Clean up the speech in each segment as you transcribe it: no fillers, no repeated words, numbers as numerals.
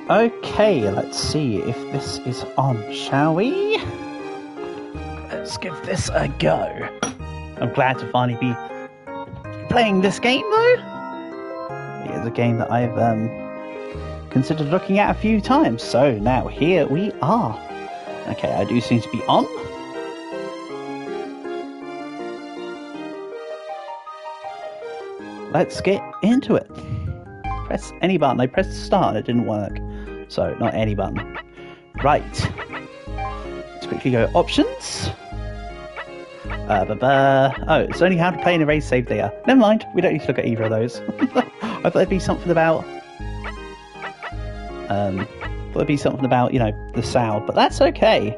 Okay, let's see if this is on, shall we? Let's give this a go. I'm glad to finally be playing this game, though. It is a game that I've considered looking at a few times, so now here we are. Okay, I do seem to be on. Let's get into it. Press any button. I pressed start and it didn't work. So, not any button. Right. Let's quickly go options. Oh, it's only how to play in a race save data. Never mind, we don't need to look at either of those. I thought it'd be something about... you know, the sound, but that's okay.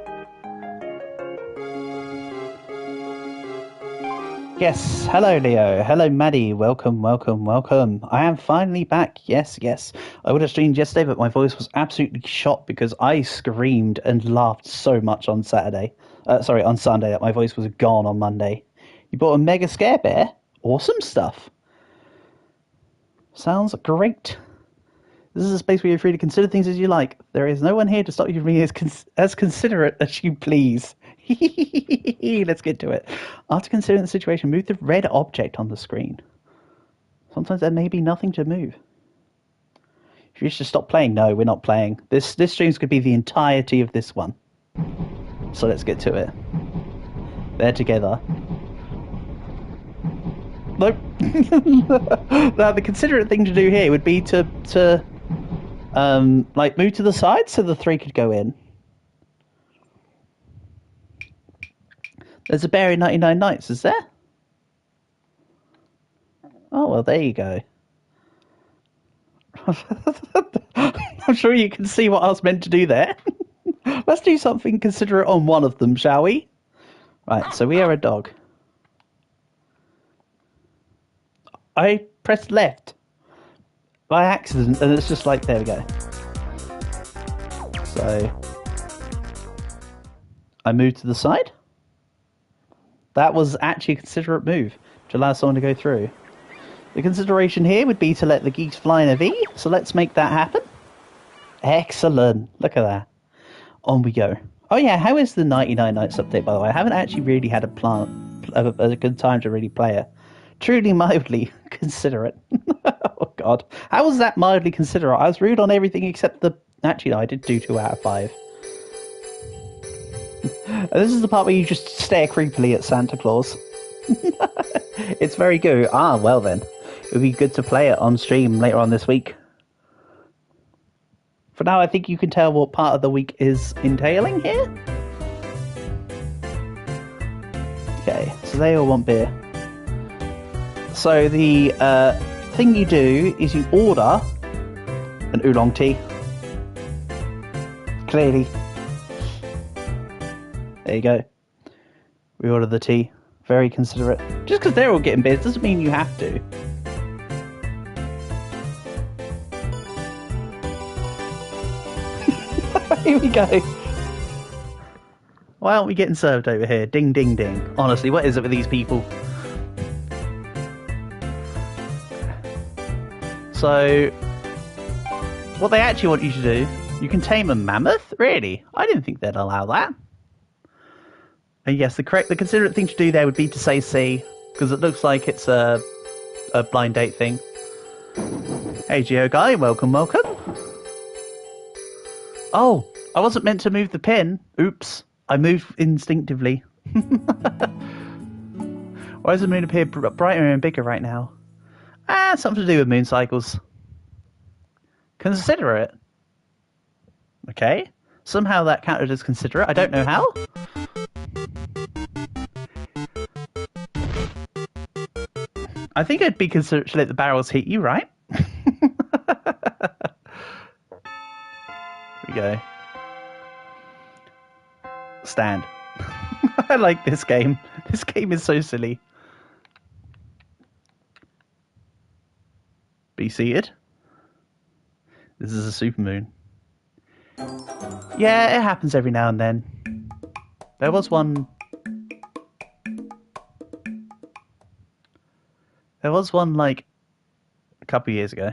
Yes, hello Leo, hello Maddie, welcome, welcome, welcome. I am finally back, yes. I would have streamed yesterday, but my voice was absolutely shot because I screamed and laughed so much on Sunday that my voice was gone on Monday. You bought a Mega Scare Bear? Awesome stuff. Sounds great. This is a space where you're free to consider things as you like. There is no one here to stop you from being as considerate as you please. Let's get to it. After considering the situation, move the red object on the screen. Sometimes there may be nothing to move. If you wish to stop playing, no, we're not playing. This stream could be the entirety of this one. So let's get to it. They're together. Nope. Now the considerate thing to do here would be to move to the side so the three could go in. There's a bear in 99 Nights, is there? Oh, well, there you go. I'm sure you can see what I was meant to do there. Let's do something considerate on one of them, shall we? Right, so we are a dog. I pressed left by accident, and it's just like, there we go. So, I moved to the side. That was actually a considerate move to allow someone to go through. The consideration here would be to let the geese fly in a V, so let's make that happen. Excellent. Look at that. On we go. Oh yeah, how is the 99 Nights update, by the way? I haven't actually really had a good time to really play it. Truly mildly considerate. Oh god. How was that mildly considerate? I was rude on everything except the... Actually, no, I did do 2 out of 5. And this is the part where you just stare creepily at Santa Claus. It's very good. Ah, well then. It would be good to play it on stream later on this week. For now, I think you can tell what part of the week is entailing here. Okay, so they all want beer. So the thing you do is you order an oolong tea. Clearly. There you go. We order the tea. Very considerate. Just because they're all getting beers doesn't mean you have to. Here we go. Why aren't we getting served over here? Ding, ding, ding. Honestly, what is it with these people? So, what they actually want you to do, you can tame a mammoth? Really? I didn't think they'd allow that. And yes, the considerate thing to do there would be to say C, because it looks like it's a blind date thing. Hey, Geo Guy, welcome, welcome. Oh, I wasn't meant to move the pin. Oops, I moved instinctively. Why does the moon appear brighter and bigger right now? Ah, something to do with moon cycles. Consider it. Okay. Somehow that counted as considerate. I don't know how. I think it'd be considerate to let the barrels hit you, right? Here we go. Stand. I like this game. This game is so silly. Be seated. This is a supermoon. Yeah, it happens every now and then. There was one like a couple of years ago.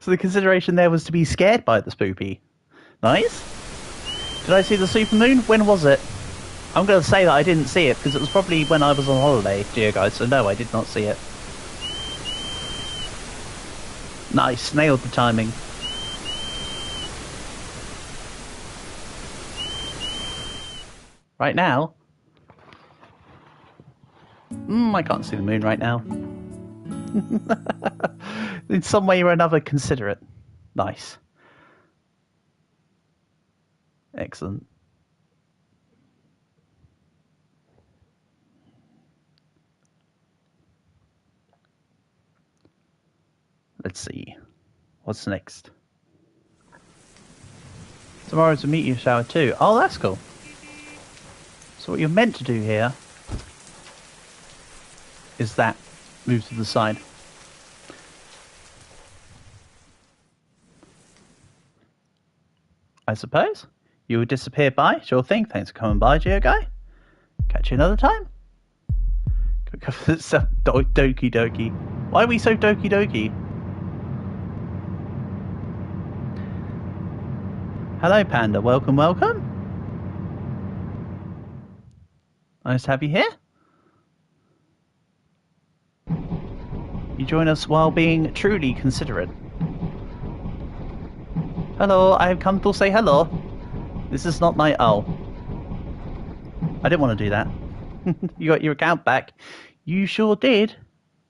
So the consideration there was to be scared by the spoopy. Nice. Did I see the supermoon? When was it? I'm going to say that I didn't see it because it was probably when I was on holiday, dear guys, so no, I did not see it. Nice, nailed the timing. Right now? I can't see the moon right now. In some way or another, consider it. Nice. Excellent. Let's see. What's next? Tomorrow's a meteor shower too. Oh, that's cool. So what you're meant to do here is that. Move to the side. I suppose. You will disappear by? Sure thing. Thanks for coming by, Geo Guy. Catch you another time. Doki doki. Why are we so doki doki? Hello, Panda. Welcome, welcome. Nice to have you here. You join us while being truly considerate. Hello, I have come to say hello. This is not my... Oh. I didn't want to do that. You got your account back. You sure did.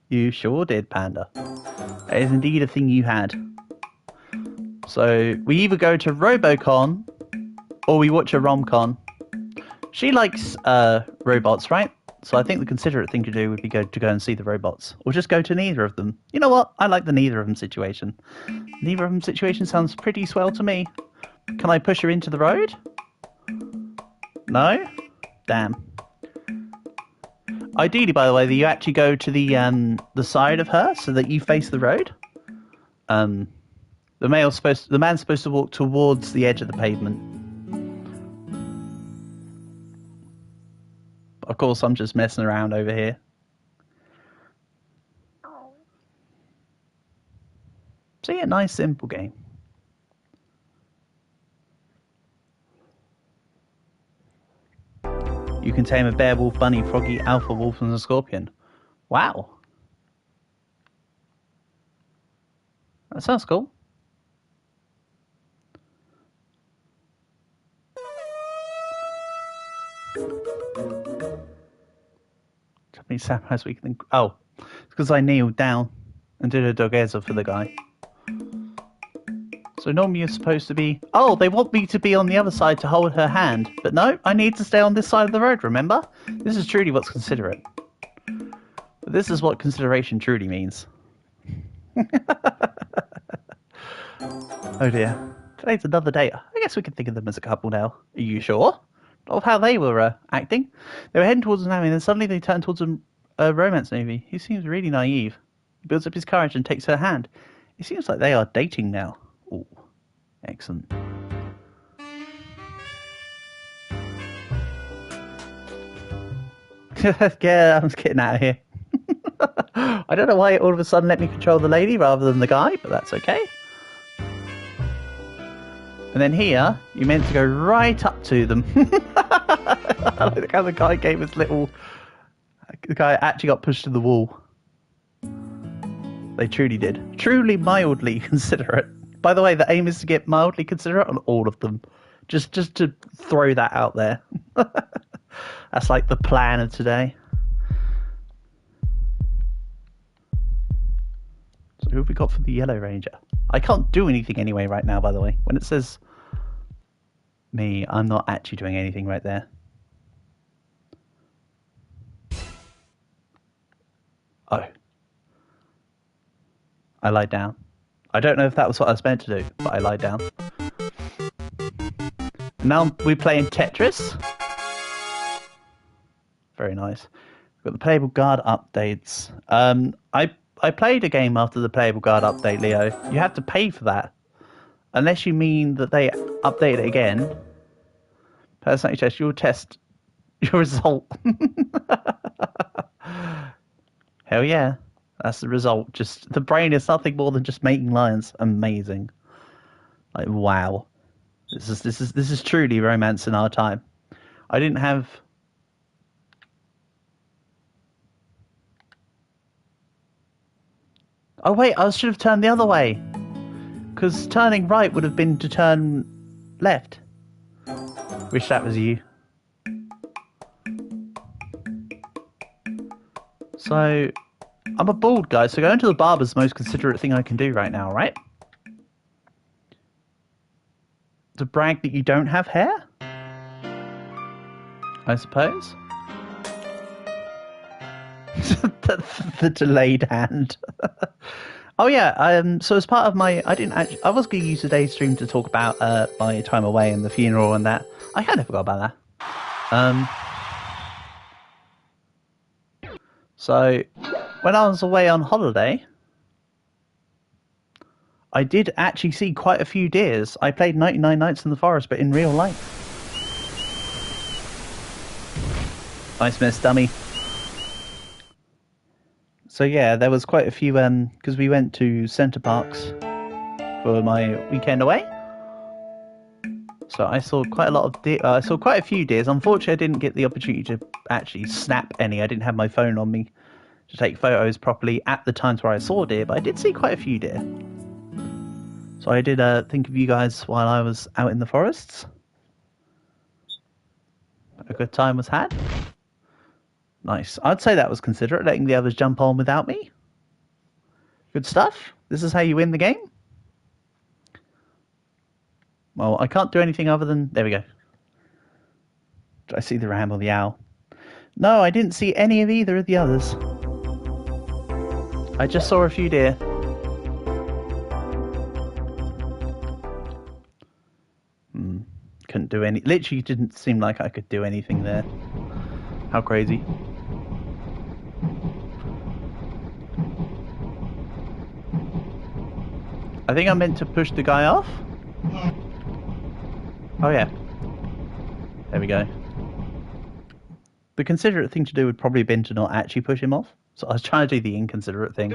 You sure did, Panda. That is indeed a thing you had. So, we either go to Robocon, or we watch a Romcon. She likes robots, right? So I think the considerate thing to do would be to go and see the robots. Or just go to neither of them. You know what? I like the neither of them situation. Neither of them situation sounds pretty swell to me. Can I push her into the road? No? Damn. Ideally, by the way, that you actually go to the side of her so that you face the road. The man's supposed to walk towards the edge of the pavement. Of course, I'm just messing around over here. So yeah, nice simple game. You can tame a bear, wolf, bunny, froggy, alpha wolf, and a scorpion. Wow. That sounds cool. Japanese samurai's weaker than... Oh, it's because I kneeled down and did a dogeza for the guy. So normally you're supposed to be... Oh, they want me to be on the other side to hold her hand. But no, I need to stay on this side of the road, remember? This is truly what's considerate. But this is what consideration truly means. Oh dear. Today's another day. I guess we can think of them as a couple now. Are you sure? Of how they were acting? They were heading towards an alley, and then suddenly they turned towards a romance movie. He seems really naive. He builds up his courage and takes her hand. It seems like they are dating now. Ooh, excellent. Yeah, I'm just getting out of here. I don't know why it all of a sudden let me control the lady rather than the guy, but that's okay. And then here, you're meant to go right up to them. I like how the guy gave his little... The guy actually got pushed to the wall. They truly did. Truly mildly considerate. By the way, the aim is to get mildly considerate on all of them. Just to throw that out there. That's like the plan of today. So who have we got for the Yellow Ranger? I can't do anything anyway right now, by the way. When it says me, I'm not actually doing anything right there. Oh. I lied down. I don't know if that was what I was meant to do, but I lied down. And now we're playing Tetris. Very nice. We've got the Playable Guard updates. I played a game after the Playable Guard update, Leo. You have to pay for that. Unless you mean that they update it again. Personality test, you'll test your result. Hell yeah. That's the result. Just the brain is nothing more than just making lines. Amazing. Like wow. This is truly romance in our time. I didn't have. Oh wait, I should have turned the other way. Because turning right would have been to turn left. Wish that was you. So, I'm a bald guy, so going to the barber's the most considerate thing I can do right now, right? To brag that you don't have hair? I suppose. the delayed hand. Oh yeah, so as part of my, I was going to use today's stream to talk about my time away and the funeral and that. I kind of forgot about that. So, when I was away on holiday, I did actually see quite a few deers. I played 99 Nights in the Forest, but in real life. Nice miss, dummy. So yeah, there was quite a few, because we went to Centre Parks for my weekend away. So I saw quite a lot of deer. I saw quite a few deers. Unfortunately, I didn't get the opportunity to actually snap any. I didn't have my phone on me to take photos properly at the times where I saw deer, but I did see quite a few deer. So I did think of you guys while I was out in the forests. A good time was had. Nice. I'd say that was considerate, letting the others jump on without me. Good stuff. This is how you win the game. Well, I can't do anything other than... There we go. Did I see the ram or the owl? No, I didn't see any of either of the others. I just saw a few deer. Couldn't do any... Literally didn't seem like I could do anything there. How crazy. I think I meant to push the guy off. Oh yeah. There we go. The considerate thing to do would probably have been to not actually push him off. So I was trying to do the inconsiderate thing.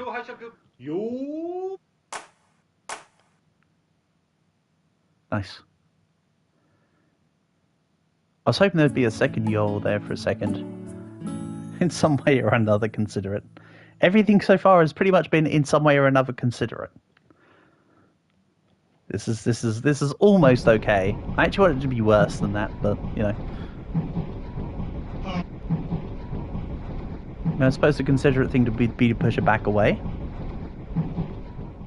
Nice. I was hoping there'd be a second yole there for a second. In some way or another considerate. Everything so far has pretty much been in some way or another considerate. This is almost okay. I actually want it to be worse than that, but you know. I suppose the considerate thing to be to push it back away.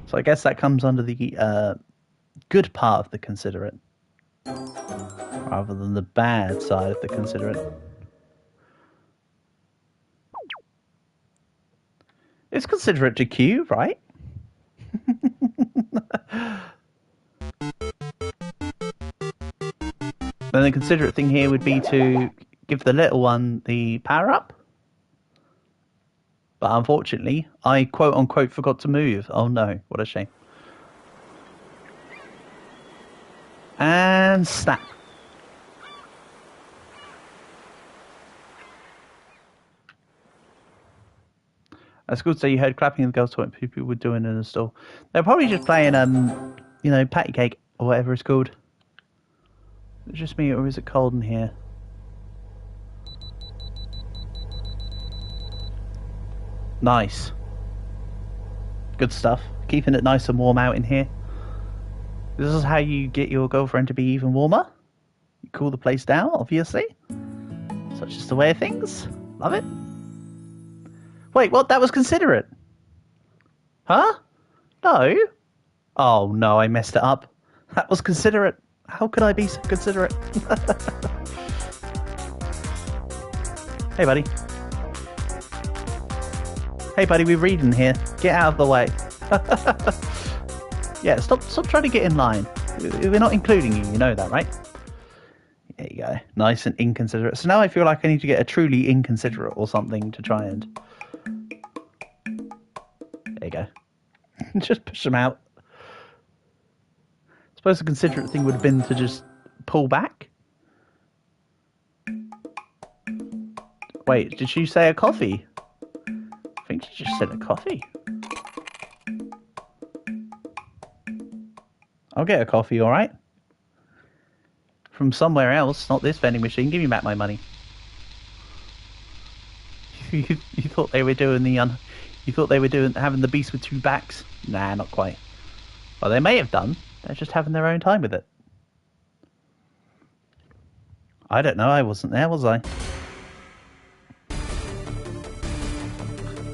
So I guess that comes under the good part of the considerate, rather than the bad side of the considerate. It's considerate to Q, right? Then the considerate thing here would be to give the little one the power up. But unfortunately, I quote-unquote forgot to move. Oh no, what a shame. And snap. That's good. So you heard clapping in the girls' toilet people were doing in the store. They're probably just playing, you know, patty cake or whatever it's called. Is it just me or is it cold in here? Nice. Good stuff. Keeping it nice and warm out in here. This is how you get your girlfriend to be even warmer. You cool the place down, obviously. Such is the way of things. Love it. Wait, what? That was considerate. Huh? No? Oh no, I messed it up. That was considerate. How could I be so considerate? Hey buddy. Hey buddy, we're reading here. Get out of the way. Yeah, stop trying to get in line. We're not including you, you know that, right? There you go. Nice and inconsiderate. So now I feel like I need to get a truly inconsiderate or something to try and... There you go. Just push them out. I suppose the considerate thing would have been to just pull back. Wait, did she say a coffee? think she just said a coffee. I'll get a coffee, alright? From somewhere else, not this vending machine. Give me back my money. you thought they were doing the you thought they were doing having the beast with two backs? Nah, not quite. Well, they may have done. They're just having their own time with it. I don't know. I wasn't there, was I?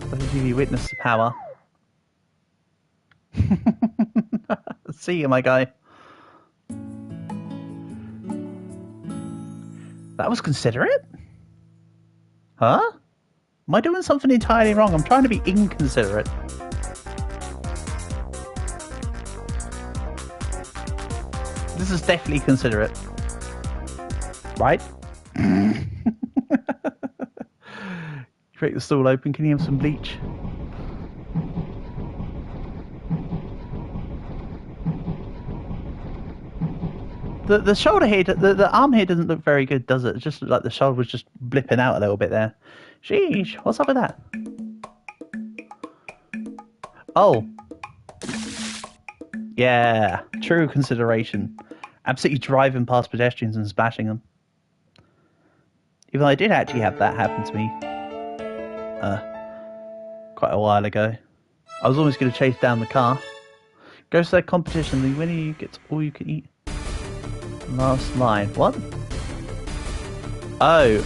What did you witness the power? See you, my guy. That was considerate? Huh? Am I doing something entirely wrong? I'm trying to be inconsiderate. This is definitely considerate. Right? Break the stall open. Can you have some bleach? The shoulder here, the arm here doesn't look very good, does it? It's just like the shoulder was just blipping out a little bit there. Sheesh, what's up with that? Oh. Yeah, true consideration. Absolutely driving past pedestrians and smashing them. Even though I did actually have that happen to me quite a while ago. I was almost going to chase down the car. Goes to that competition, the winner gets all you can eat. Last line. What? Oh,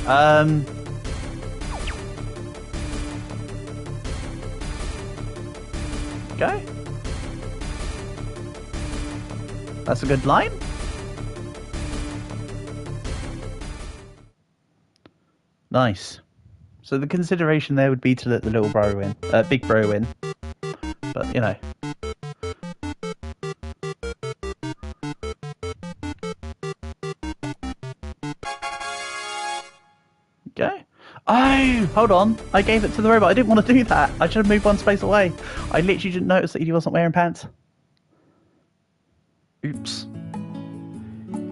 okay. That's a good line. Nice. So the consideration there would be to let the little bro win, big bro win. But, you know. Okay. Oh, hold on. I gave it to the robot. I didn't want to do that. I should have moved one space away. I literally didn't notice that he wasn't wearing pants. Oops.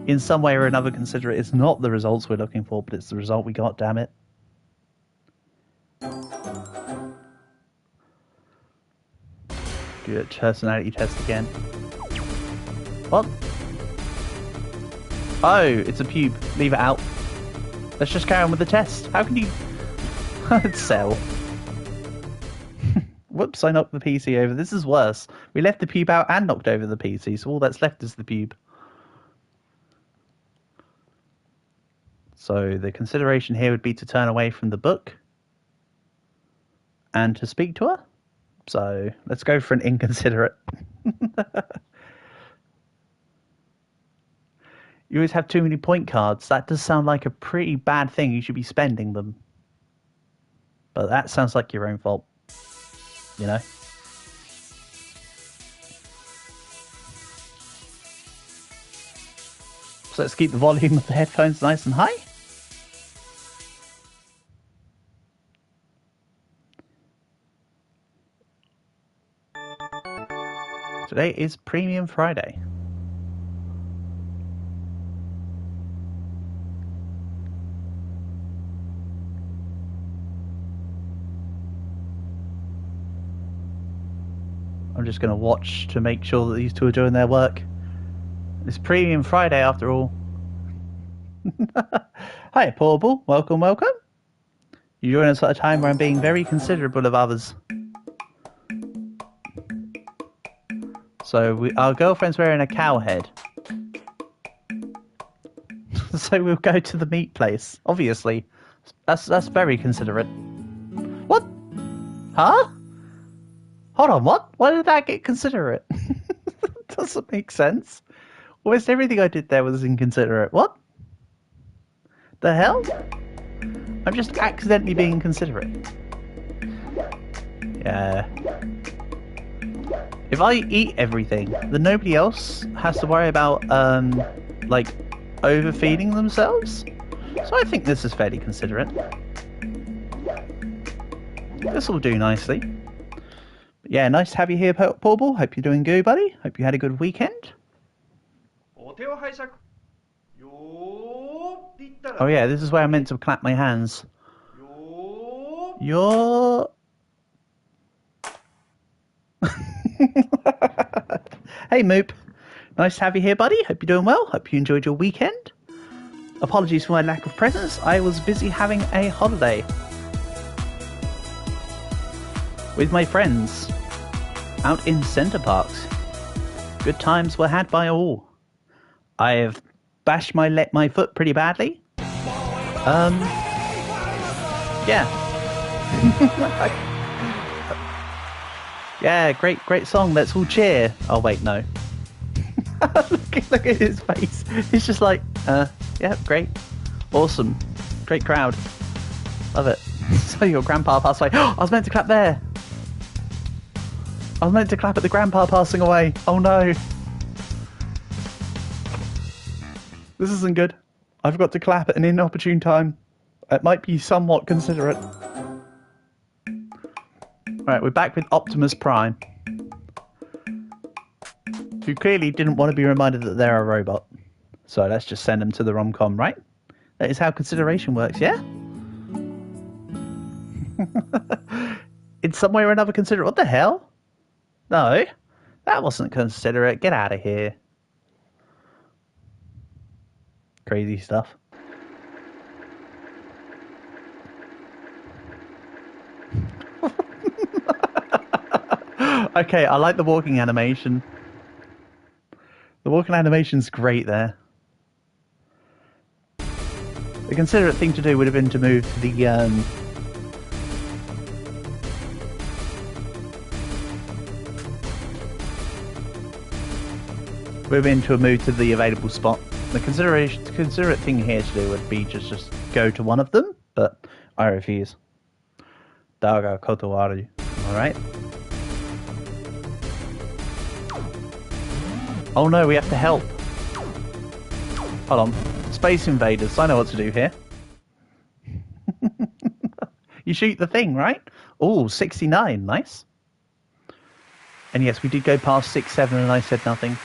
In some way or another, consider it's not the results we're looking for, but it's the result we got, damn it. Do a personality test again. What? Oh, it's a pube. Leave it out. Let's just carry on with the test. How can you... Sell. Whoops, I knocked the PC over. This is worse. We left the pube out and knocked over the PC, so all that's left is the pube. So the consideration here would be to turn away from the book and to speak to her. So let's go for an inconsiderate. You always have too many point cards. That does sound like a pretty bad thing. You should be spending them. But that sounds like your own fault. You know? So let's keep the volume of the headphones nice and high. Today is Premium Friday. I'm just going to watch to make sure that these two are doing their work. It's Premium Friday after all. Hi, Portable. Welcome, welcome. You join us at a time where I'm being very considerate of others. So our girlfriend's wearing a cow head. So we'll go to the meat place. Obviously. That's very considerate. What? Huh? Hold on, what? Why did that get considerate? Doesn't make sense. Almost everything I did there was inconsiderate. What? The hell? I'm just accidentally being considerate. Yeah. If I eat everything, then nobody else has to worry about, like, overfeeding themselves. So I think this is fairly considerate. This will do nicely. But yeah, nice to have you here, Portable. Hope you're doing good, buddy. Hope you had a good weekend. Oh yeah, this is where I meant to clap my hands. Hey, Moop. Nice to have you here, buddy. Hope you're doing well. Hope you enjoyed your weekend. Apologies for my lack of presence. I was busy having a holiday with my friends out in Centre Parks. Good times were had by all. I have bashed my foot pretty badly. Yeah. Yeah, great song. Let's all cheer. Oh wait, no. look at his face. He's just like, yeah, great, awesome, great crowd, love it. So your grandpa passed away. I was meant to clap there. I was meant to clap at the grandpa passing away. Oh no. This isn't good. I forgot to clap at an inopportune time. It might be somewhat considerate. Alright, we're back with Optimus Prime, who clearly didn't want to be reminded that they're a robot. So let's just send them to the rom-com, right? That is how consideration works, yeah? In some way or another considerate. What the hell? No, that wasn't considerate. Get out of here. Crazy stuff. Okay, I like the walking animation. The walking animation's great there. The considerate thing to do would have been to move to the move to the available spot. The considerate thing here to do would be just go to one of them, but I refuse. Daga kotowaru. Alright. Oh no, we have to help. Hold on. Space invaders. I know what to do here. You shoot the thing, right? Oh, 69. Nice. And yes, we did go past 6-7 and I said nothing.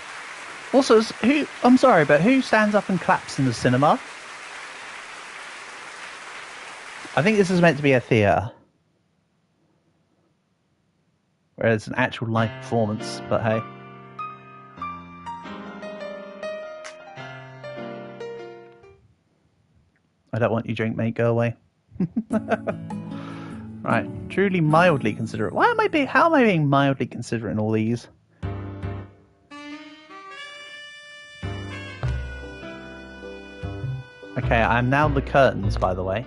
Also, I'm sorry, but who stands up and claps in the cinema? I think this is meant to be a theatre. Whereas it's an actual live performance, but hey. I don't want you drink, mate. Go away. Right. Truly mildly considerate. How am I being mildly considerate in all these? Okay, I'm now the curtains, by the way.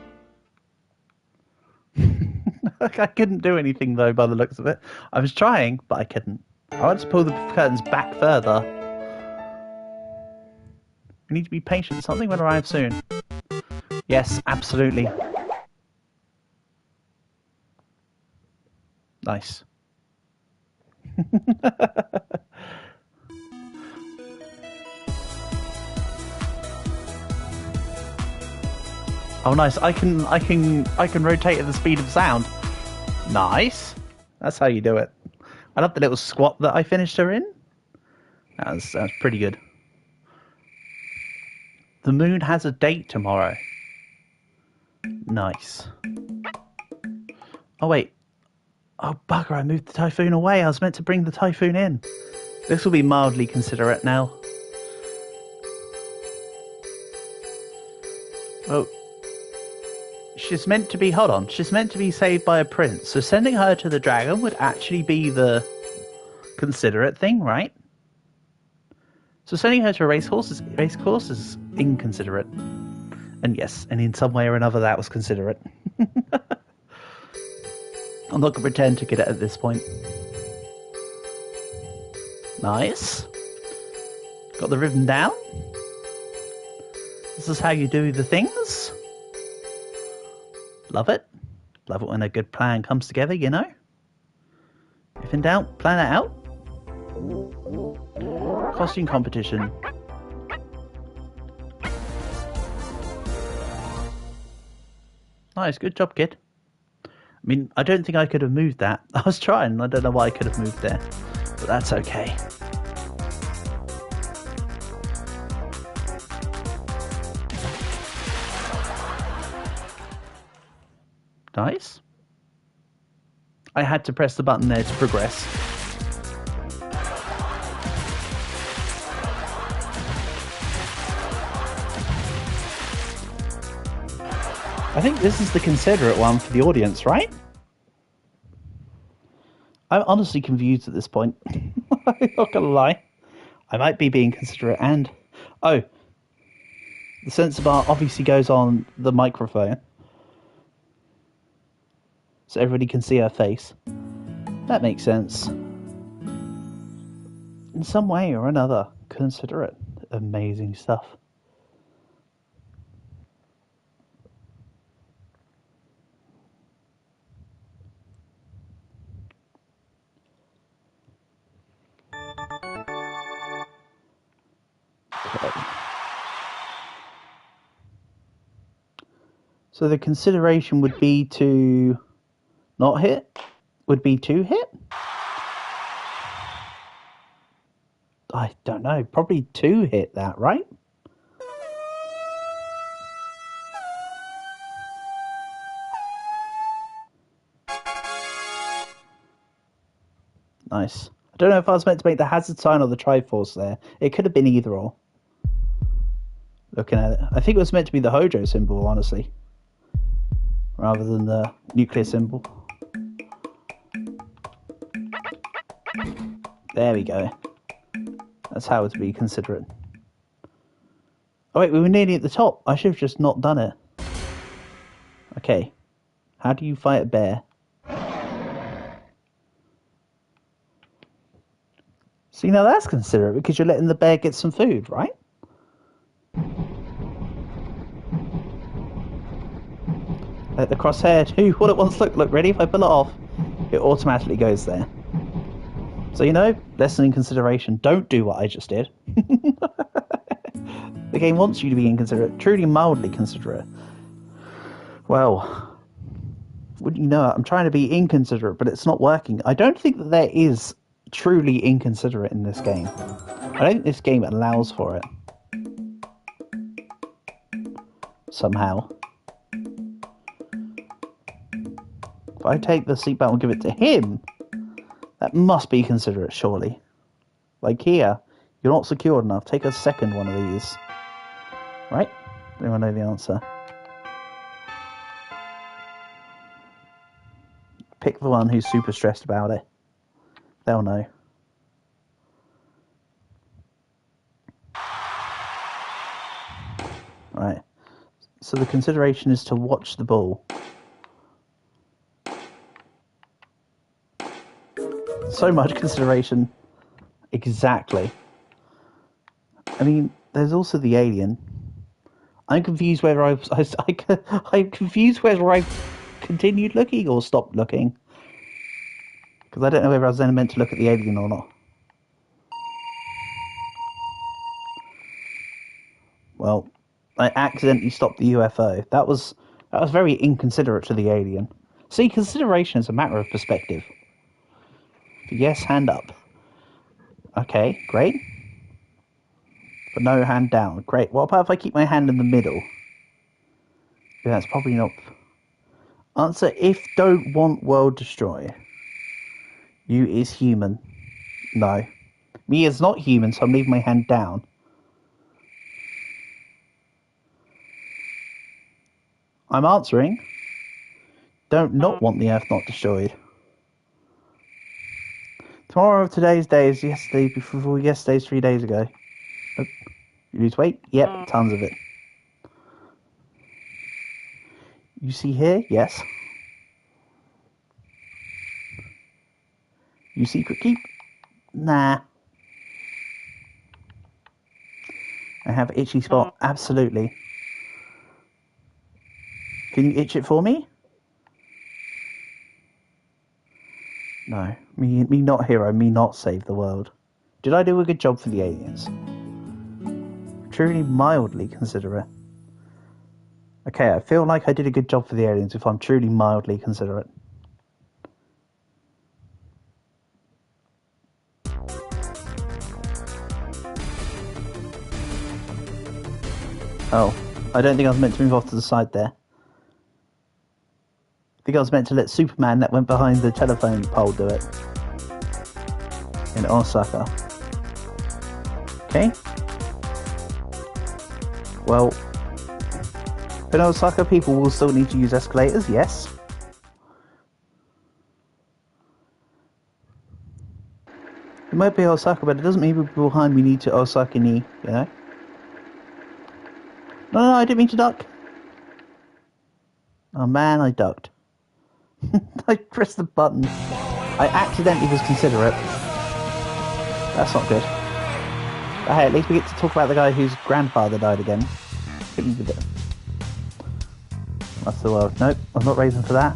I couldn't do anything, though, by the looks of it. I was trying, but I couldn't. I want to pull the curtains back further. We need to be patient. Something will arrive soon. Yes, absolutely. Nice. Oh, nice. I can rotate at the speed of sound. Nice. That's how you do it. I love the little squat that I finished her in. That's pretty good. The moon has a date tomorrow. Nice. Oh, wait. Oh, bugger, I moved the typhoon away. I was meant to bring the typhoon in. This will be mildly considerate now. Oh. She's meant to be, hold on, she's meant to be saved by a prince. So sending her to the dragon would actually be the considerate thing, right? So sending her to a race course is inconsiderate. And yes, and in some way or another that was considerate. I'm not going to pretend to get it at this point. Nice. Got the rhythm down. This is how you do the things. Love it. Love it when a good plan comes together, you know? If in doubt, plan it out. Costume competition. Nice, good job, kid. I mean, I don't think I could have moved that. I was trying, I don't know why I could have moved there. But that's okay. Nice. I had to press the button there to progress. I think this is the considerate one for the audience, right? I'm honestly confused at this point. I'm not gonna lie. I might be being considerate and... Oh. The sensor bar obviously goes on the microphone. So everybody can see her face. That makes sense. In some way or another, considerate. Amazing stuff. Okay. So the consideration would be to not hit? Would be to hit? I don't know. Probably to hit that, right? Nice. I don't know if I was meant to make the hazard sign or the Triforce there. It could have been either or. Looking at it. I think it was meant to be the Hojo symbol, honestly. Rather than the nuclear symbol. There we go. That's how to be considerate. Oh wait, we were nearly at the top. I should have just not done it. Okay. How do you fight a bear? See, now that's considerate because you're letting the bear get some food, right? Let the crosshair do what it wants. Look, ready? If I pull it off, it automatically goes there. So, you know, lesson in consideration. Don't do what I just did. The game wants you to be inconsiderate, truly mildly considerate. Well, wouldn't you know it? I'm trying to be inconsiderate, but it's not working. I don't think that there is truly inconsiderate in this game. I don't think this game allows for it. Somehow. If I take the seatbelt and give it to him, that must be considerate, surely. Like here, you're not secured enough. Take a second one of these. Right? Anyone know the answer? Pick the one who's super stressed about it. They'll know. Right. So the consideration is to watch the ball. So much consideration. Exactly. I mean, there's also the alien. I'm confused whether I'm confused whether I've continued looking or stopped looking. Because I don't know whether I was then meant to look at the alien or not. Well, I accidentally stopped the UFO. That was very inconsiderate to the alien. See, consideration is a matter of perspective. Yes, hand up. Okay, great. But no hand down. Great. What about if I keep my hand in the middle? Yeah, that's probably not... Answer, if don't want world destroy. You is human. No. Me is not human, so I'm leaving my hand down. I'm answering. Don't not want the Earth not destroyed. Tomorrow of today's day is yesterday before yesterday's 3 days ago. Oh, you lose weight? Yep, tons of it. You see here? Yes. You secret keep? Nah. I have an itchy spot. Absolutely. Can you itch it for me? No. Me not hero. Me not save the world. Did I do a good job for the aliens? Truly mildly considerate. Okay, I feel like I did a good job for the aliens if I'm truly mildly considerate. Oh, I don't think I was meant to move off to the side there. I think I was meant to let Superman that went behind the telephone pole do it. In Osaka. Okay. Well, In Osaka, people will still need to use escalators, yes. It might be Osaka, but it doesn't mean people behind me need to Osaka ni, you know? No, I didn't mean to duck. Oh man, I ducked. I pressed the button. I accidentally was considerate. That's not good. But hey, at least we get to talk about the guy whose grandfather died again. Hit me with it. That's the world. Nope, I'm not raising for that.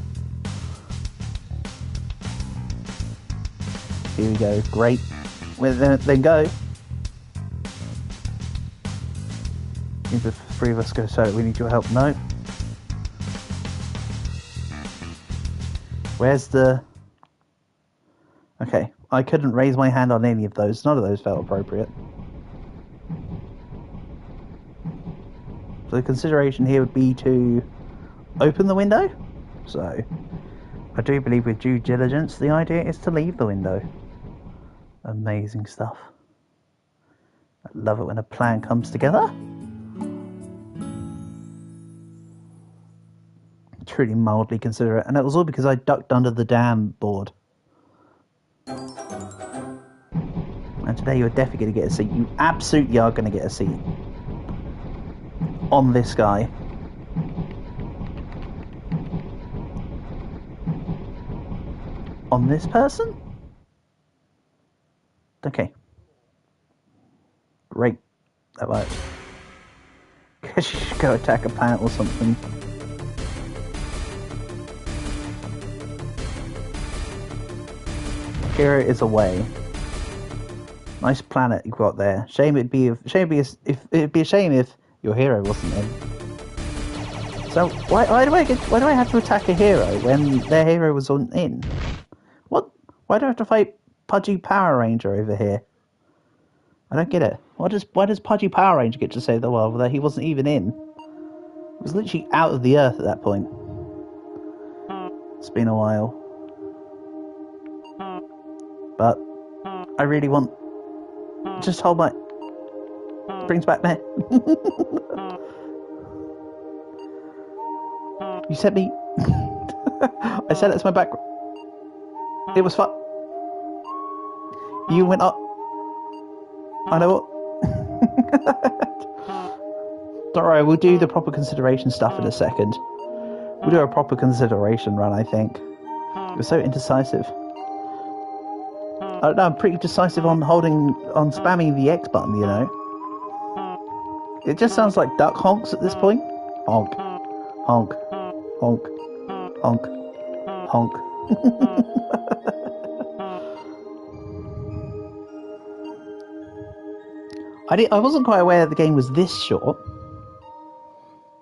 Here we go. Great. Well, then go. If the three of us go, so we need your help. No. Where's the... Okay, I couldn't raise my hand on any of those. None of those felt appropriate. So the consideration here would be to open the window. So, I do believe with due diligence, the idea is to leave the window. Amazing stuff. I love it when a plan comes together. Truly mildly considerate, and it was all because I ducked under the damn board. And today you're definitely going to get a seat. You absolutely are going to get a seat on this guy. On this person? Okay. Great. That works. Guess you should go attack a planet or something. Hero is away. Nice planet you've got there. It'd be a shame if your hero wasn't in. So why do I have to attack a hero when their hero was in? What? Why do I have to fight Pudgy Power Ranger over here? I don't get it. Why does Pudgy Power Ranger get to save the world that he wasn't even in? He was literally out of the earth at that point. It's been a while. But I really want... Just hold my... Brings back there. You sent me... I said it's my back... It was fun. You went up... I know what... Don't worry, we'll do the proper consideration stuff in a second. We'll do a proper consideration run, I think. You're so indecisive. I don't know, I'm pretty decisive on spamming the X button, you know. It just sounds like duck honks at this point. Honk. Honk. Honk. Honk. Honk. I wasn't quite aware the game was this short.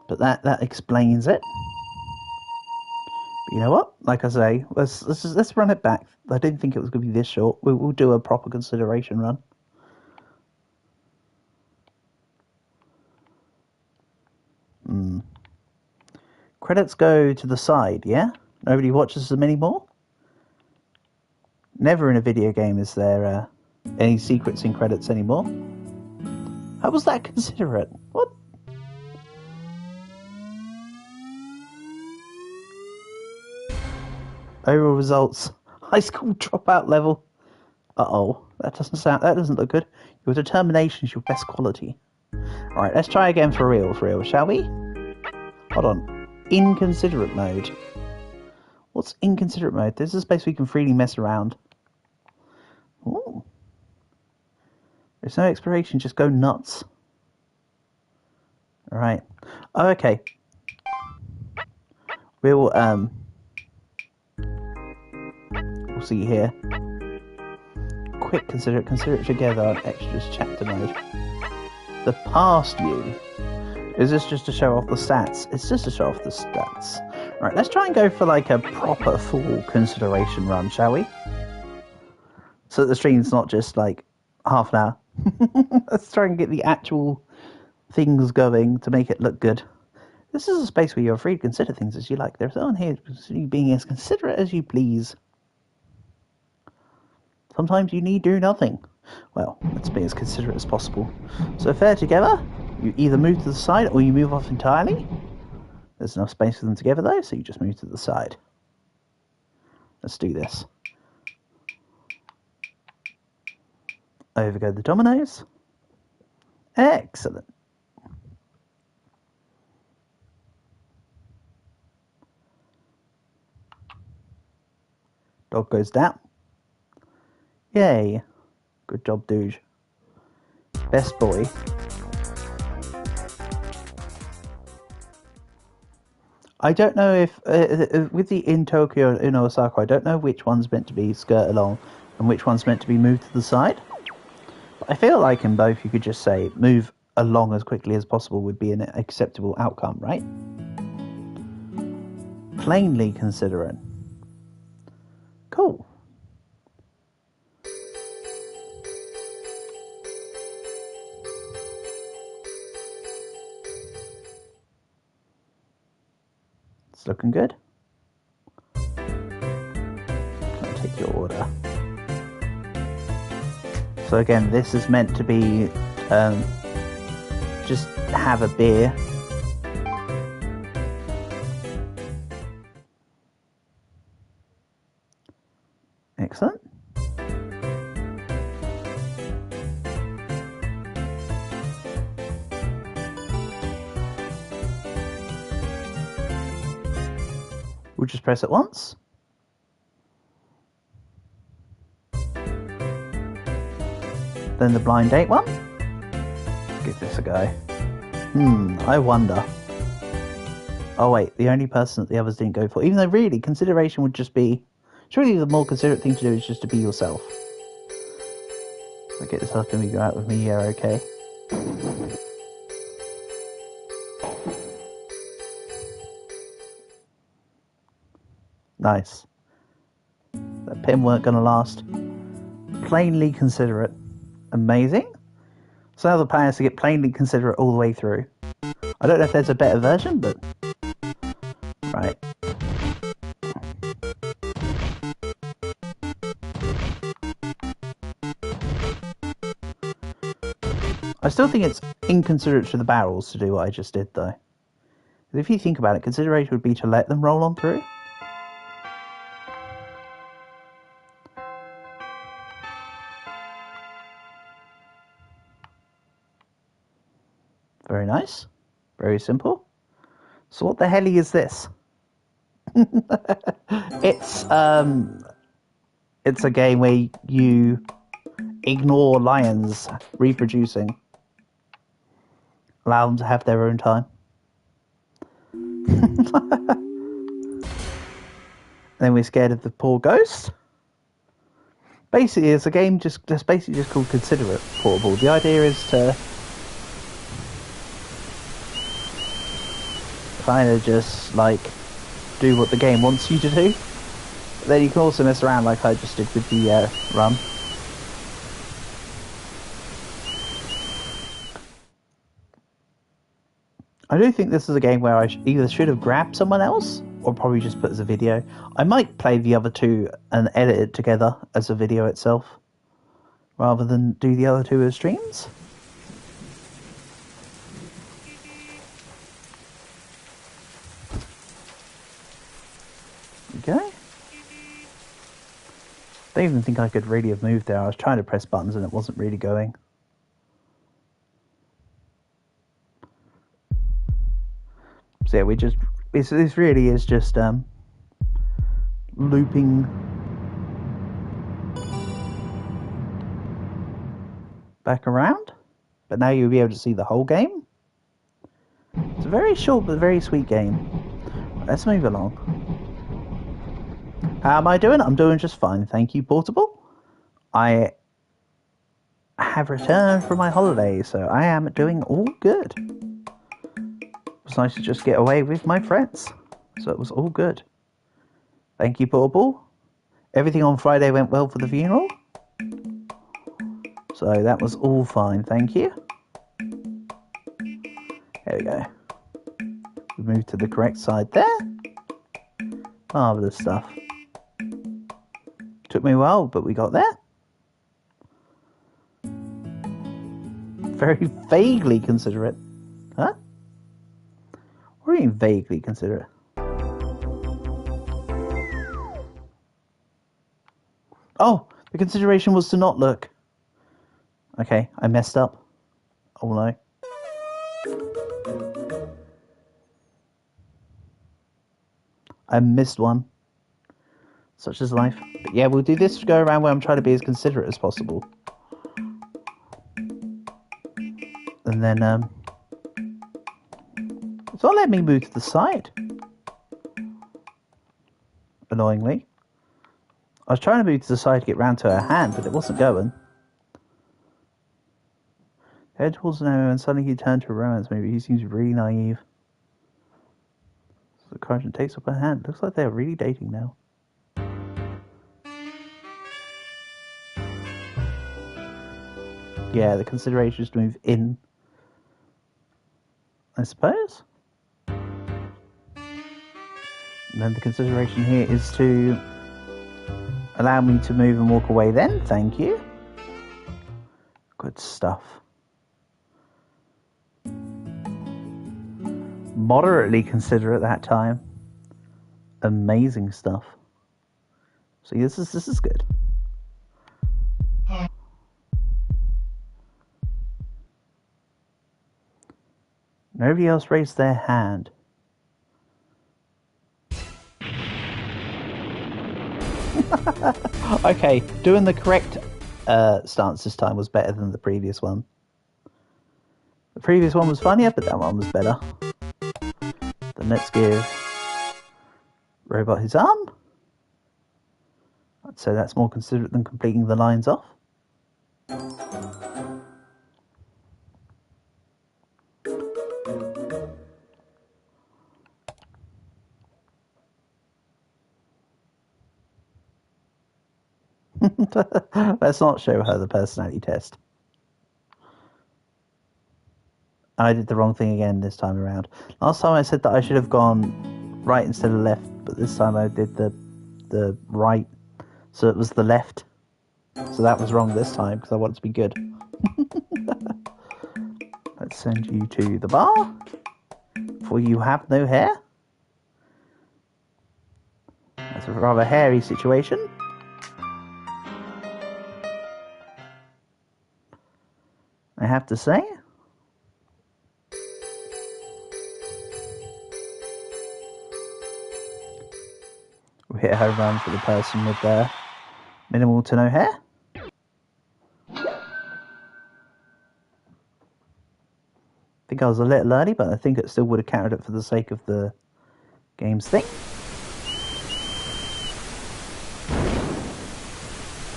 But that explains it. But you know what? Like I say, let's run it back. I didn't think it was going to be this short. We'll do a proper consideration run. Credits go to the side, yeah? Nobody watches them anymore? Never in a video game is there any secrets in credits anymore. How was that considerate? What? Overall results. High school dropout level. Uh-oh. That doesn't look good. Your determination is your best quality. Alright, let's try again for real, shall we? Hold on. Inconsiderate mode. What's inconsiderate mode? This is a space we can freely mess around. Ooh. There's no expiration, just go nuts. Alright. Oh, okay. We'll see here. Quick, consider it together on extras chapter mode. The past you. Is this just to show off the stats? It's just to show off the stats. Right, let's try and go for like a proper full consideration run, shall we? So that the stream's not just like half an hour. Let's try and get the actual things going to make it look good. This is a space where you're free to consider things as you like. There's no one here being as considerate as you please. Sometimes you need do nothing. Well, let's be as considerate as possible. So fair together, you either move to the side or you move off entirely. There's enough space for them together though, so you just move to the side. Let's do this. Over go the dominoes. Excellent. Dog goes down. Yay. Good job, Dooge. Best boy. I don't know if, with the in Tokyo and in Osaka, I don't know which one's meant to be skirt along and which one's meant to be moved to the side. But I feel like in both you could just say move along as quickly as possible would be an acceptable outcome, right? Plainly considerate. Cool. It's looking good. I'll take your order. So again, this is meant to be just have a beer. Excellent. We'll just press it once. Then the blind date one. Let's give this a go. I wonder. Oh wait, the only person that the others didn't go for, even though really consideration would just be, surely the more considerate thing to do is just to be yourself. Okay, this husband, we go out with me here, okay. Nice. That pin weren't going to last. Plainly considerate. Amazing. So now the plan is to get plainly considerate all the way through. I don't know if there's a better version, but... Right. I still think it's inconsiderate to the barrels to do what I just did, though. If you think about it, consideration would be to let them roll on through. Very nice. Very simple. So what the hell is this? It's a game where you ignore lions reproducing. Allow them to have their own time. Then we're scared of the poor ghost. Basically, it's a game just basically just called Considerate Portable. The idea is to kind of just like do what the game wants you to do. But then you can also mess around like I just did with the rum. I do think this is a game where I either should have grabbed someone else or probably just put as a video. I might play the other two and edit it together as a video itself rather than do the other two as streams. Okay. I don't even think I could really have moved there. I was trying to press buttons and it wasn't really going. So yeah, this really is just looping back around, but now you'll be able to see the whole game. It's a very short but very sweet game. Let's move along. How am I doing? I'm doing just fine, thank you, Portable. I have returned from my holiday, so I am doing all good. It was nice to just get away with my friends, so it was all good. Thank you, Portable. Everything on Friday went well for the funeral, so that was all fine, thank you. There we go. We moved to the correct side there. Marvellous stuff. Took me a while, but we got there. Very vaguely considerate. Huh? Or even vaguely considerate. Oh, the consideration was to not look. Okay, I messed up. Oh no. I missed one. Such is life. But yeah, we'll do this go around where I'm trying to be as considerate as possible. And then, it's not letting me move to the side. Annoyingly. I was trying to move to the side to get round to her hand, but it wasn't going. Head towards an arrow and suddenly he turned to a romance movie. He seems really naive. So the Sergeant takes up her hand. Looks like they're really dating now. Yeah, the consideration is to move in, I suppose. And then the consideration here is to allow me to move and walk away then. Thank you. Good stuff. Moderately considerate that time. Amazing stuff. See, this is good. Nobody else raised their hand. Okay, doing the correct stance this time was better than the previous one. The previous one was funnier, but that one was better. Then let's give Robot his arm. I'd say that's more considerate than completing the lines off. Let's not show her the personality test. I did the wrong thing again this time around. Last time I said that I should have gone right instead of left, but this time I did the right, so it was the left. So that was wrong this time because I want it to be good. Let's send you to the bar, for you have no hair. That's a rather hairy situation. I have to say. We'll hit a home run for the person with minimal to no hair. I think I was a little early, but I think it still would have counted it for the sake of the game's thing.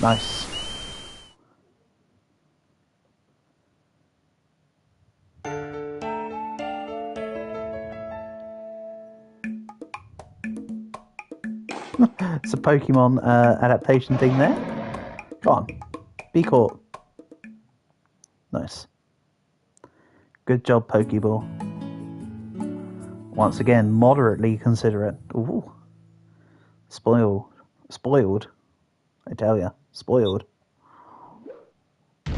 Nice. It's a Pokemon adaptation thing there. Come on. Be caught. Nice. Good job, Pokeball. Once again, moderately considerate. Ooh. Spoiled. Spoiled. I tell ya. Spoiled. I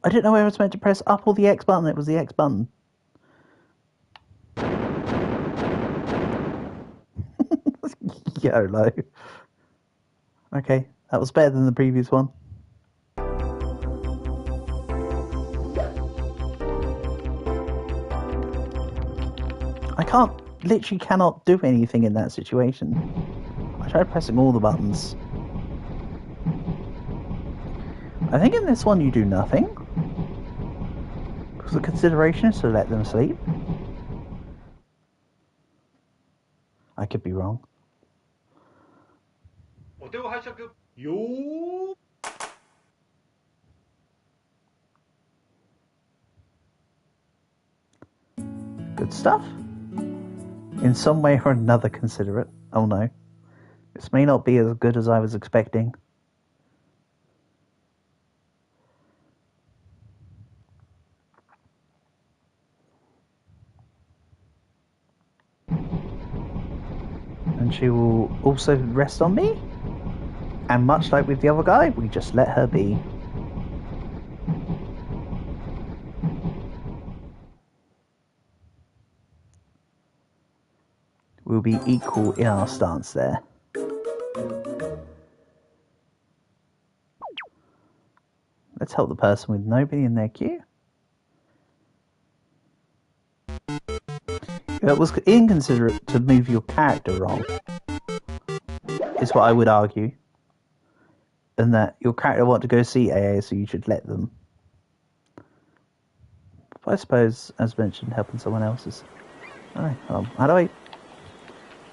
didn't know whether I was meant to press up or the X button. It was the X button. YOLO. Okay, that was better than the previous one. I literally cannot do anything in that situation. I tried pressing all the buttons. I think in this one you do nothing. Because the consideration is to let them sleep. I could be wrong. Good stuff. In some way or another considerate. Oh no. This may not be as good as I was expecting. And she will also rest on me. And much like with the other guy, we just let her be. we'll be equal in our stance there. Let's help the person with nobody in their queue. It was inconsiderate to move your character wrong, is what I would argue. And that your character want to go see AA, so you should let them. But I suppose, as mentioned, helping someone else is... Oh, how do I...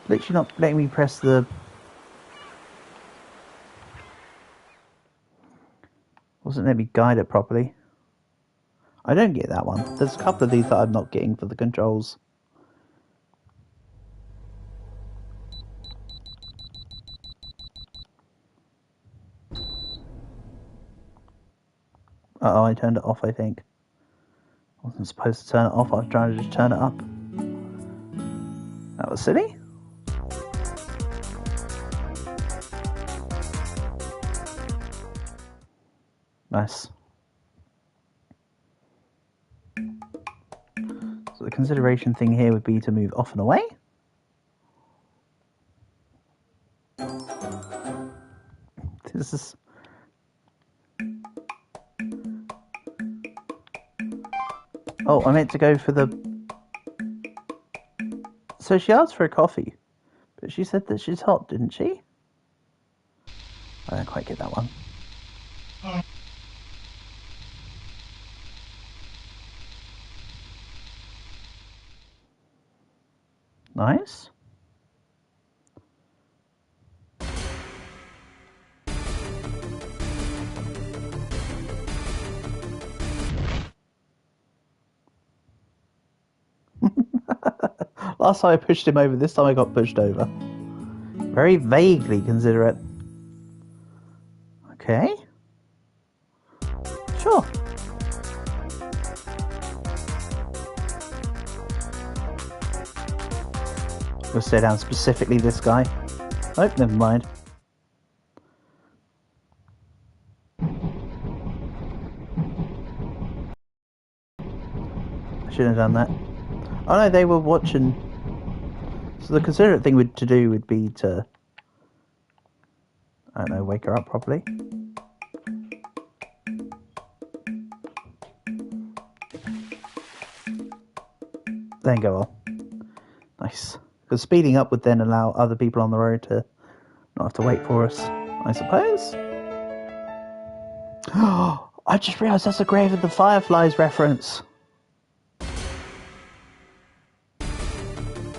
Literally not letting me press the... Wasn't letting me guide it properly. I don't get that one. There's a couple of these that I'm not getting for the controls. Uh-oh, I turned it off, I think. I wasn't supposed to turn it off, I was trying to just turn it up. That was silly. Nice. So the consideration thing here would be to move off and away. This is... Oh, I meant to go for the... So she asked for a coffee, but she said that she's hot, didn't she? I don't quite get that one. Nice. Last time I pushed him over, this time I got pushed over. Very vaguely considerate. Okay. Sure. We'll stay down specifically this guy. Oh, never mind. I shouldn't have done that. Oh no, they were watching. So the considerate thing to do would be to, I don't know, wake her up properly. Then go on. Nice. Because speeding up would then allow other people on the road to not have to wait for us, I suppose. Oh, I just realised that's a Grave of the Fireflies reference.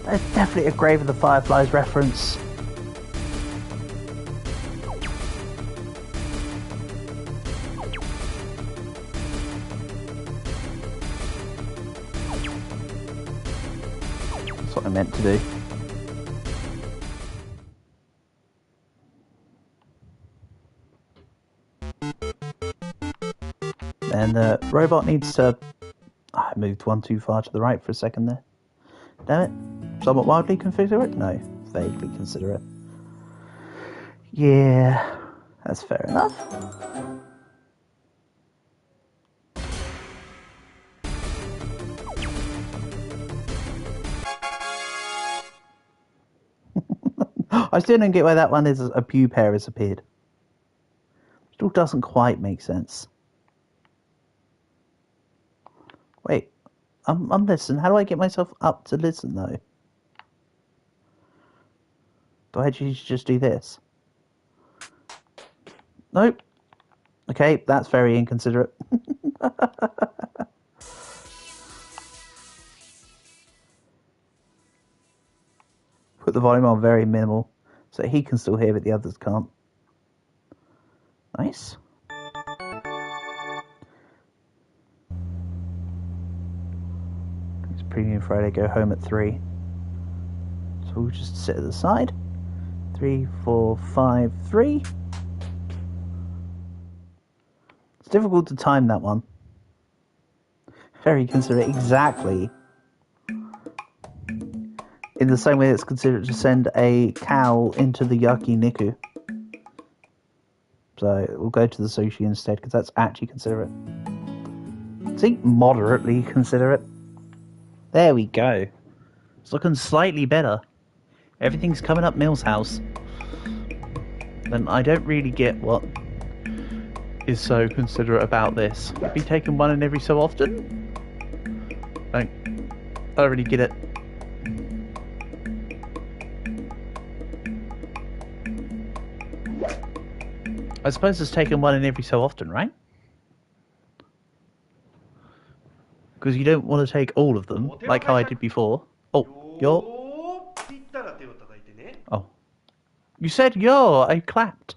That's definitely a Grave of the Fireflies reference. That's what I meant to do. And the robot needs to... I moved one too far to the right for a second there. Damn it. Somewhat wildly considerate? No, vaguely considerate. Yeah, that's fair enough. I still don't get why that one is a pube hair has appeared. Still doesn't quite make sense. Wait, I'm listening. How do I get myself up to listen though? Do I actually just do this? Nope. Okay, that's very inconsiderate. Put the volume on very minimal, so he can still hear but the others can't. Nice. It's Premium Friday, go home at 3. So we'll just sit at the side. 3, 4, 5, 3. It's difficult to time that one. Very considerate, exactly. In the same way it's considered to send a cow into the Yakiniku. So we'll go to the sushi instead, because that's actually considerate. See, moderately considerate. There we go. It's looking slightly better. Everything's coming up Mill's house. Then I don't really get what is so considerate about this. Be taking one in every so often? I don't really get it. I suppose it's taking one in every so often, right? Because you don't want to take all of them, like how I did before. Oh, you're... Oh. You said yo, I clapped.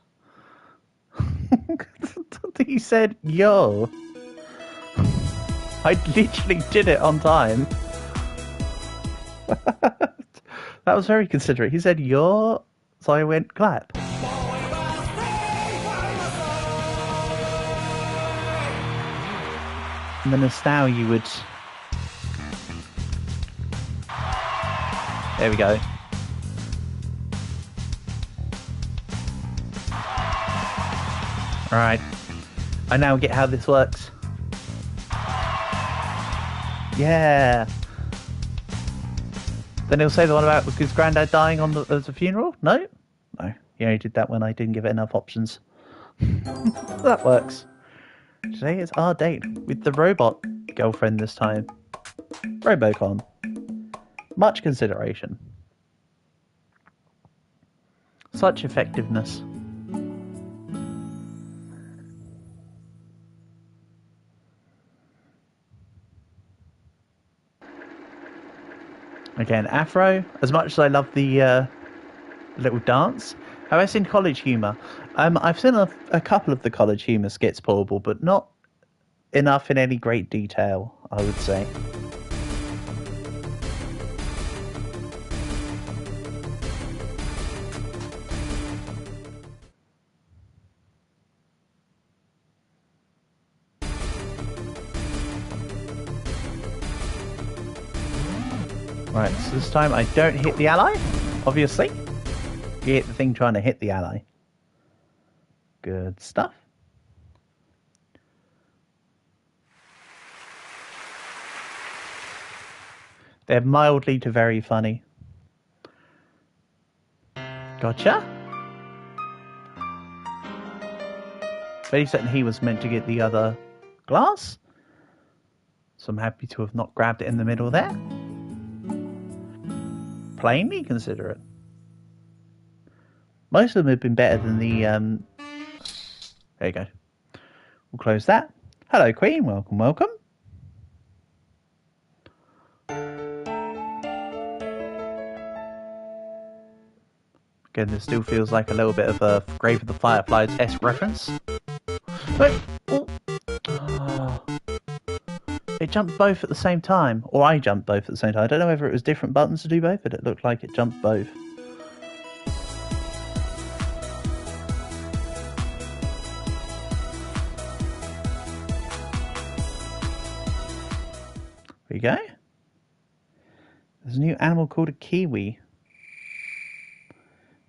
He said yo. I literally did it on time. That was very considerate. He said yo, so I went clap. And then as now you would... There we go. Alright. I now get how this works. Yeah. Then he'll say the one about his granddad dying on as a funeral? No? No. He only did that when I didn't give it enough options. That works. Today is our date with the robot girlfriend this time. Robocon. Much consideration. Such effectiveness. Again, Afro, as much as I love the little dance, have I seen college humour? I've seen a couple of the college humour skits, Portable, but not enough in any great detail, I would say. Right, so this time I don't hit the ally, obviously. You hit the thing trying to hit the ally. Good stuff. They're mildly to very funny. Gotcha. Very certain he was meant to get the other glass. So I'm happy to have not grabbed it in the middle there. Plainly considerate. Most of them have been better than the... There you go. We'll close that. Hello, Queen. Welcome, welcome. Again, this still feels like a little bit of a Grave of the Fireflies-esque reference. But, oh. It jumped both at the same time. Or I jumped both at the same time. I don't know whether it was different buttons to do both, but it looked like it jumped both. There you go. There's a new animal called a kiwi.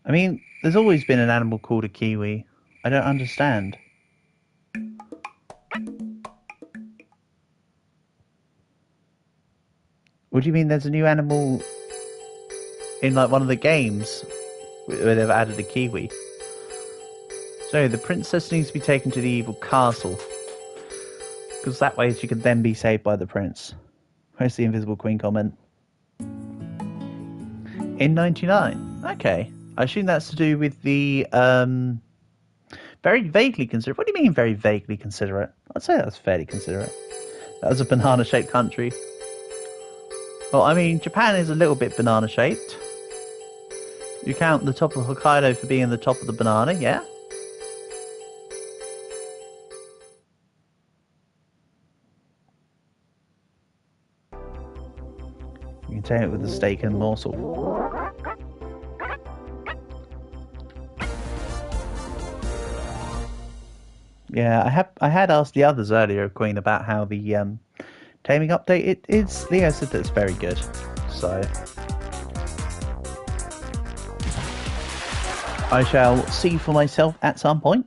I mean, there's always been an animal called a kiwi. I don't understand. What do you mean there's a new animal in like one of the games where they've added a kiwi? So the princess needs to be taken to the evil castle. Because that way she can then be saved by the prince. Where's the Invisible Queen comment? In 99. Okay. I assume that's to do with the very vaguely considerate. What do you mean very vaguely considerate? I'd say that's fairly considerate. That was a banana-shaped country. Well, I mean, Japan is a little bit banana-shaped. You count the top of Hokkaido for being the top of the banana, yeah? You can take it with a steak and a morsel. Yeah, I had asked the others earlier, Queen, about how the taming update, Leo said that it's very good, so I shall see for myself at some point.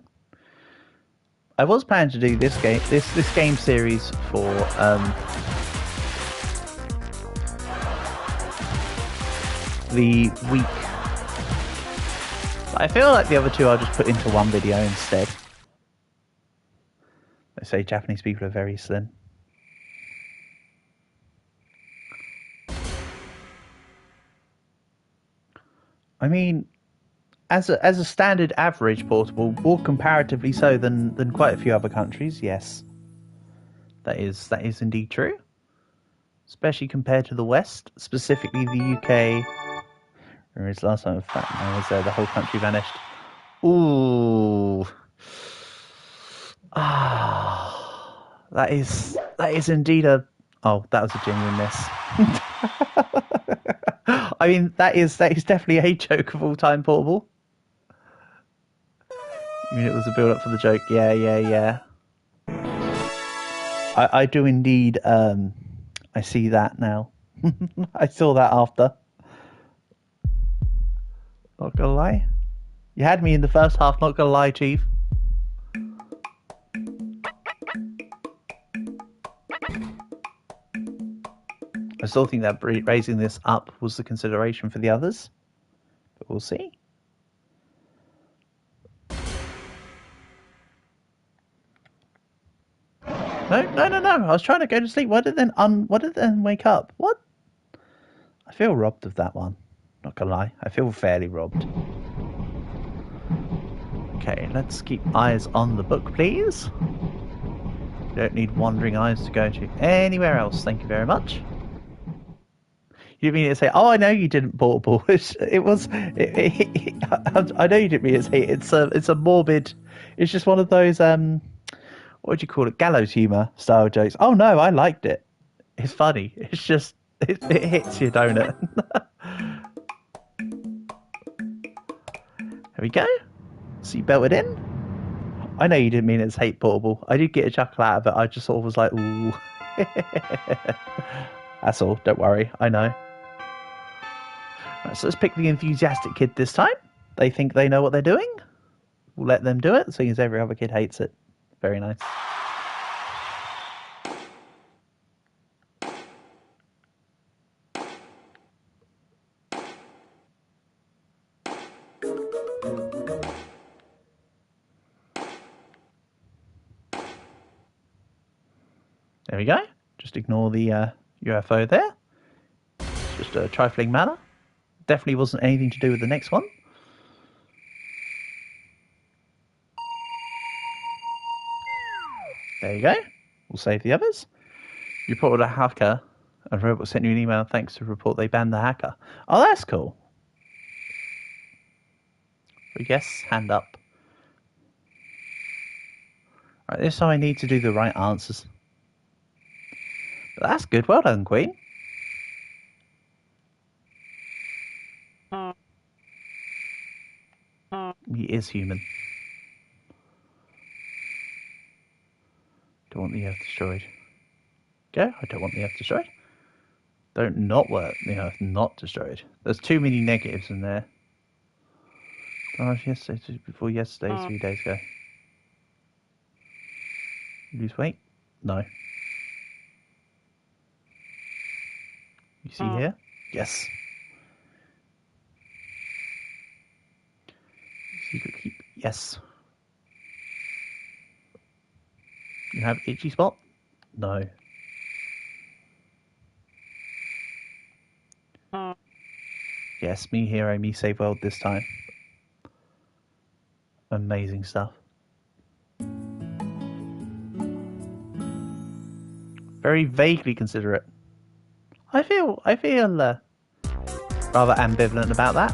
I was planning to do this game series for the week I feel like the other two I'll just put into one video instead. They say Japanese people are very slim. I mean, as a standard average portable, more comparatively so than quite a few other countries, yes. That is indeed true. Especially compared to the West, specifically the UK. Whereas last time I was there, the whole country vanished. Ooh. Ah. That is indeed a... Oh, that was a genuine miss. I mean, that is definitely a joke of all time portable. I mean, it was a build up for the joke. Yeah. I do indeed. I see that now. I saw that after. Not gonna lie. You had me in the first half, not gonna lie, Chief. I still think that raising this up was the consideration for the others. But we'll see. No. I was trying to go to sleep. Why did it then wake up? What? I feel robbed of that one. Not gonna lie. I feel fairly robbed. Okay, let's keep eyes on the book, please. You don't need wandering eyes to go to anywhere else. Thank you very much. You didn't mean to say, oh, I know you didn't portable. I know you didn't mean to say it's a morbid, it's just one of those, what would you call it? Gallows humor style jokes. Oh no, I liked it. It's funny. It's just, it hits you, don't it? There we go. Seat belted in. I know you didn't mean it's hate portable. I did get a chuckle out of it. I just sort of was like, ooh. That's all. Don't worry. I know. Right, so let's pick the enthusiastic kid this time. They think they know what they're doing. We'll let them do it, seeing as every other kid hates it. Very nice. There we go. Just ignore the UFO there. It's just a trifling matter. Definitely wasn't anything to do with the next one. There you go. We'll save the others. You reported a hacker, and Robot sent you an email thanks to report they banned the hacker. Oh, that's cool. But yes, hand up. Right, this time I need to do the right answers. But that's good. Well done, Queen. He is human. Don't want the Earth destroyed. Go. I don't want the Earth destroyed. Don't not want the Earth not destroyed. There's too many negatives in there. Oh, yesterday, before yesterday, 3 days ago. Lose weight? No. You see here? Yes. Secret keep? Yes. You have itchy spot? No. Yes, me hero, me save world this time. Amazing stuff. Very vaguely considerate. I feel rather ambivalent about that.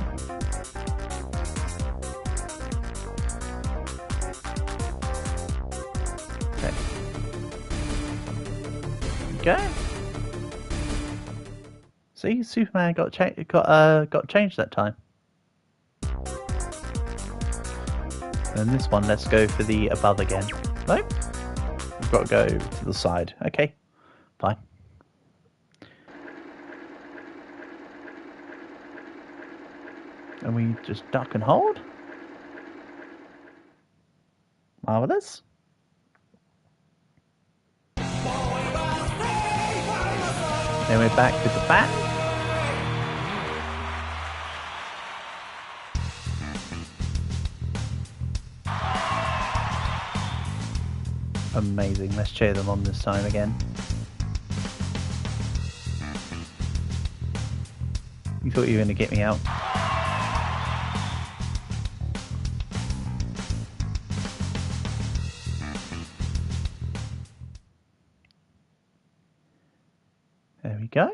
Okay. Go. See, Superman got changed that time. And this one, let's go for the above again. No, we've got to go to the side. Okay, fine. And we just duck and hold. Marvelous. Then we're back with the bat. Amazing. Let's cheer them on this time again. You thought you were going to get me out. There we go.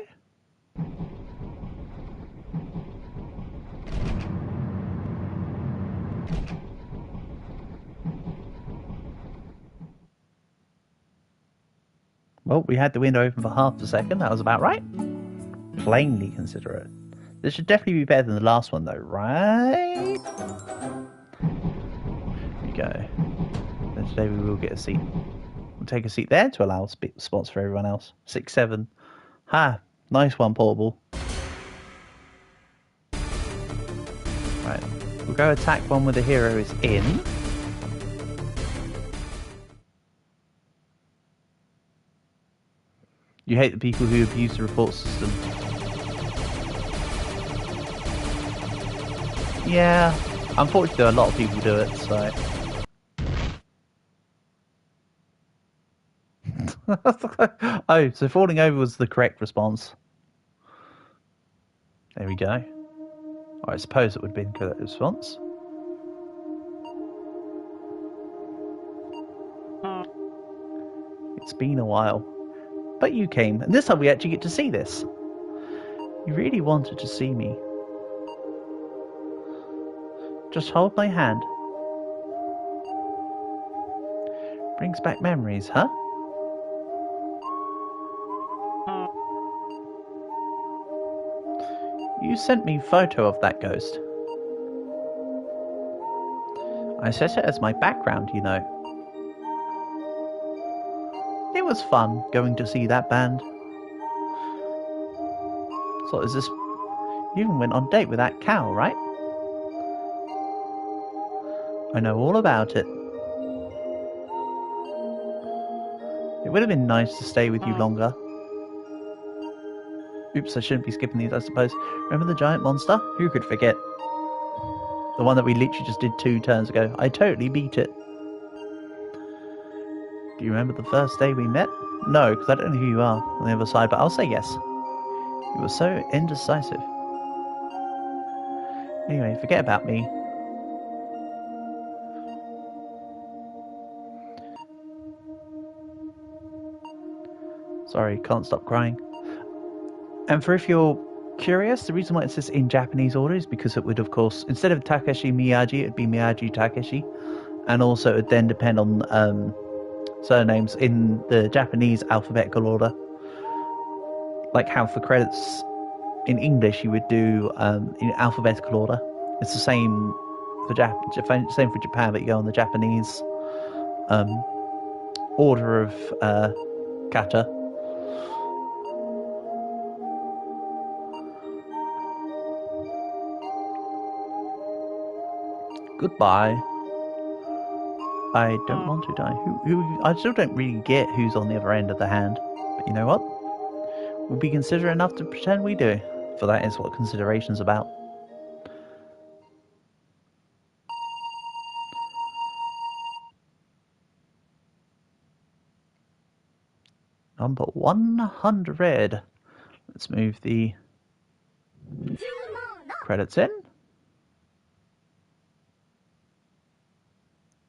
Well, we had the window open for half a second. That was about right. Plainly considerate. This should definitely be better than the last one, though, right? Here we go. And today we will get a seat. We'll take a seat there to allow spots for everyone else. 6, 7. Ha! Nice one, Portable. Right. We'll go attack one where the hero is in. You hate the people who abuse the report system. Yeah, unfortunately a lot of people do it, so... Oh, so falling over was the correct response. There we go. Or I suppose it would have been the correct response. It's been a while. But you came, and this time we actually get to see this. You really wanted to see me. Just hold my hand. Brings back memories, huh? You sent me a photo of that ghost. I set it as my background, you know. It was fun going to see that band. So is this... You even went on a date with that cow, right? I know all about it. It would have been nice to stay with you longer. Oops, I shouldn't be skipping these, I suppose. Remember the giant monster? Who could forget? The one that we literally just did 2 turns ago. I totally beat it. Do you remember the first day we met? No, because I don't know who you are on the other side, but I'll say yes. You were so indecisive. Anyway, forget about me. Sorry, can't stop crying. And for if you're curious, the reason why it says in Japanese order is because it would, of course, instead of Takeshi Miyagi, it'd be Miyagi Takeshi. And also it would then depend on surnames in the Japanese alphabetical order. Like how for credits in English you would do in alphabetical order. It's the same for same for Japan, but you go on the Japanese order of kata. Goodbye. I don't want to die. I still don't really get who's on the other end of the hand. But you know what? We'll be considerate enough to pretend we do. For that is what consideration's about. Number 100. Let's move the credits in.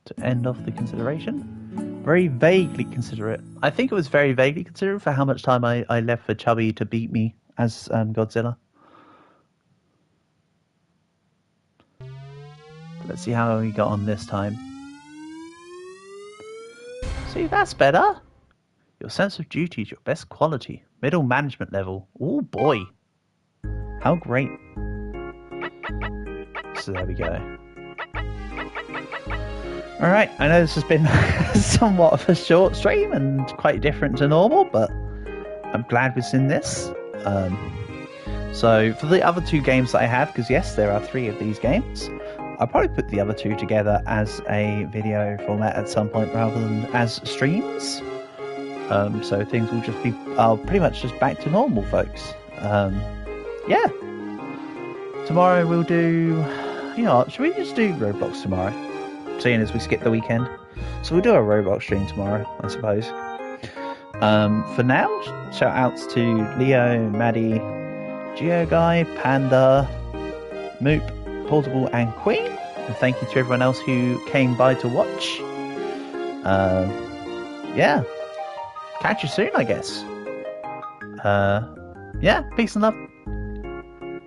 To end off the consideration. Very vaguely considerate. I think it was very vaguely considerate for how much time I left for Chubby to beat me as Godzilla. Let's see how we got on this time. See, that's better. Your sense of duty is your best quality. Middle management level. Oh boy. How great. So there we go. Alright, I know this has been somewhat of a short stream and quite different to normal, but I'm glad we've seen this. So for the other 2 games that I have, because yes, there are 3 of these games, I'll probably put the other 2 together as a video format at some point rather than as streams. So things will just be pretty much just back to normal, folks. Yeah. Tomorrow we'll do... You know what, should we just do Roblox tomorrow? seeing as we skipped the weekend. So we'll do a Roblox stream tomorrow, I suppose. For now, shout outs to Leo, Maddie, GeoGuy, Panda, Moop, Portable, and Queen. And thank you to everyone else who came by to watch. Yeah. Catch you soon, I guess. Yeah, peace and love.